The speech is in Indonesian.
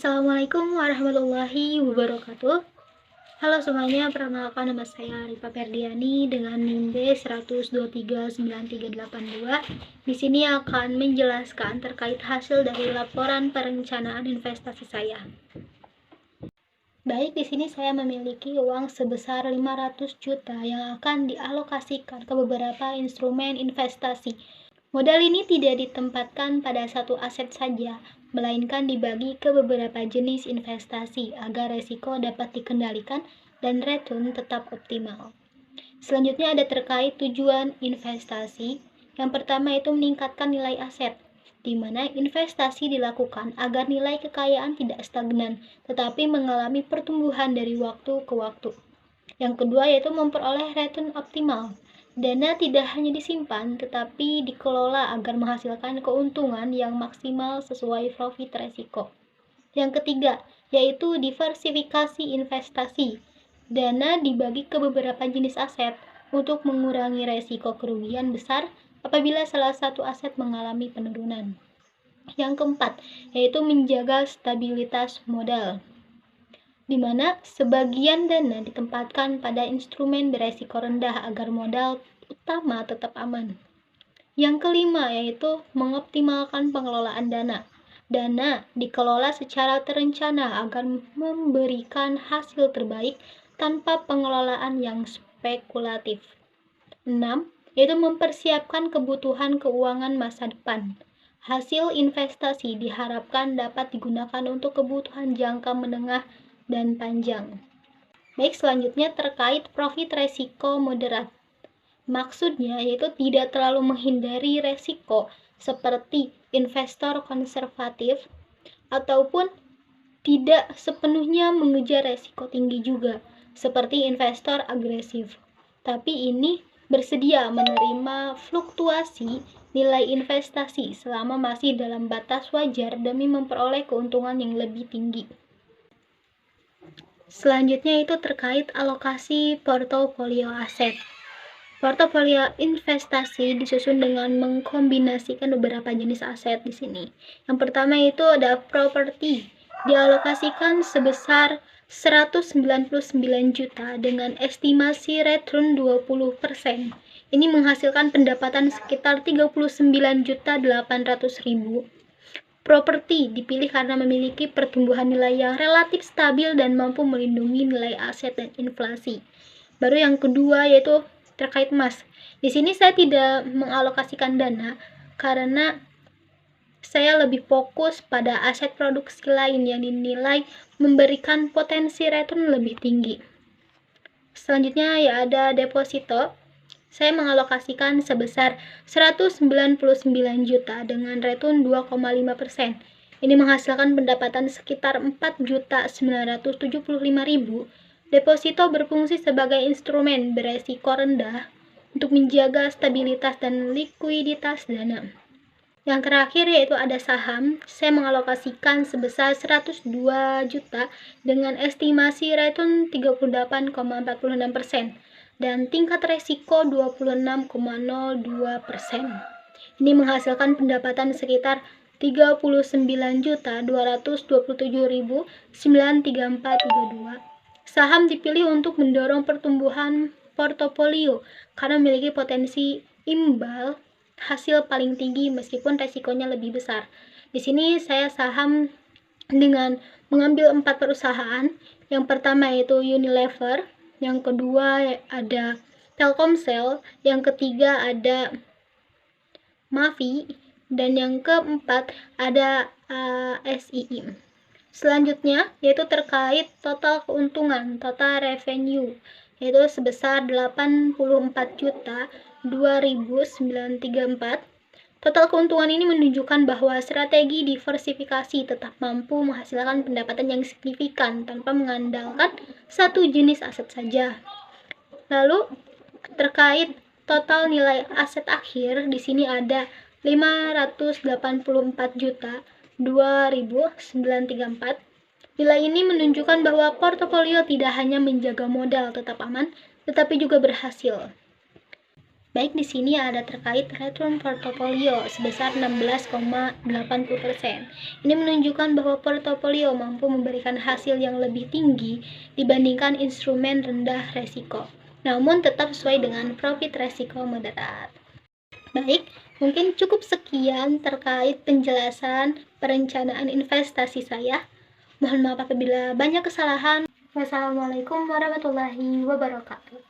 Assalamualaikum warahmatullahi wabarakatuh. Halo semuanya, perkenalkan nama saya Rifa Ferdiani dengan NIM B1239382. Di sini akan menjelaskan terkait hasil dari laporan perencanaan investasi saya. Baik, di sini saya memiliki uang sebesar 500 juta yang akan dialokasikan ke beberapa instrumen investasi. Modal ini tidak ditempatkan pada satu aset saja, melainkan dibagi ke beberapa jenis investasi agar resiko dapat dikendalikan dan return tetap optimal. Selanjutnya ada terkait tujuan investasi. Yang pertama itu meningkatkan nilai aset, di mana investasi dilakukan agar nilai kekayaan tidak stagnan, tetapi mengalami pertumbuhan dari waktu ke waktu. Yang kedua yaitu memperoleh return optimal. Dana tidak hanya disimpan, tetapi dikelola agar menghasilkan keuntungan yang maksimal sesuai profit resiko. Yang ketiga, yaitu diversifikasi investasi. Dana dibagi ke beberapa jenis aset untuk mengurangi resiko kerugian besar apabila salah satu aset mengalami penurunan. Yang keempat, yaitu menjaga stabilitas modal, di mana sebagian dana ditempatkan pada instrumen beresiko rendah agar modal utama tetap aman. Yang kelima yaitu mengoptimalkan pengelolaan dana. Dana dikelola secara terencana agar memberikan hasil terbaik tanpa pengelolaan yang spekulatif. 6. Yaitu mempersiapkan kebutuhan keuangan masa depan. Hasil investasi diharapkan dapat digunakan untuk kebutuhan jangka menengah dan panjang. Baik, selanjutnya terkait profit resiko moderat. Maksudnya yaitu tidak terlalu menghindari resiko seperti investor konservatif ataupun tidak sepenuhnya mengejar resiko tinggi juga seperti investor agresif. Tapi ini bersedia menerima fluktuasi nilai investasi selama masih dalam batas wajar demi memperoleh keuntungan yang lebih tinggi. Selanjutnya itu terkait alokasi portofolio aset. Portofolio investasi disusun dengan mengkombinasikan beberapa jenis aset di sini. Yang pertama itu ada properti, dialokasikan sebesar 199 juta dengan estimasi return 20%. Ini menghasilkan pendapatan sekitar 39.800.000. Properti dipilih karena memiliki pertumbuhan nilai yang relatif stabil dan mampu melindungi nilai aset dan inflasi. Baru yang kedua yaitu terkait emas. Di sini saya tidak mengalokasikan dana karena saya lebih fokus pada aset produksi lain yang dinilai memberikan potensi return lebih tinggi. Selanjutnya ya ada deposito. Saya mengalokasikan sebesar 199 juta dengan return 2,5%. Ini menghasilkan pendapatan sekitar 4.975.000. Deposito berfungsi sebagai instrumen beresiko rendah untuk menjaga stabilitas dan likuiditas dana. Yang terakhir yaitu ada saham. Saya mengalokasikan sebesar 102 juta dengan estimasi return 38,46% dan tingkat resiko 26,02%. Ini menghasilkan pendapatan sekitar 39.227.93432. Saham dipilih untuk mendorong pertumbuhan portofolio karena memiliki potensi imbal hasil paling tinggi meskipun resikonya lebih besar. Di sini saya saham dengan mengambil 4 perusahaan. Yang pertama yaitu Unilever, yang kedua ada Telkomsel, yang ketiga ada Mavi, dan yang keempat ada ASII. Selanjutnya yaitu terkait total keuntungan, total revenue, yaitu sebesar 84.2.934. Total keuntungan ini menunjukkan bahwa strategi diversifikasi tetap mampu menghasilkan pendapatan yang signifikan tanpa mengandalkan satu jenis aset saja. Lalu terkait total nilai aset akhir, di sini ada 584.2.934. Nilai ini menunjukkan bahwa portofolio tidak hanya menjaga modal tetap aman, tetapi juga berhasil. Baik di sini ada terkait return portofolio sebesar 16,80%. Ini menunjukkan bahwa portofolio mampu memberikan hasil yang lebih tinggi dibandingkan instrumen rendah resiko, namun tetap sesuai dengan profit resiko moderat. Baik, mungkin cukup sekian terkait penjelasan perencanaan investasi saya. Mohon maaf apabila banyak kesalahan. Wassalamualaikum warahmatullahi wabarakatuh.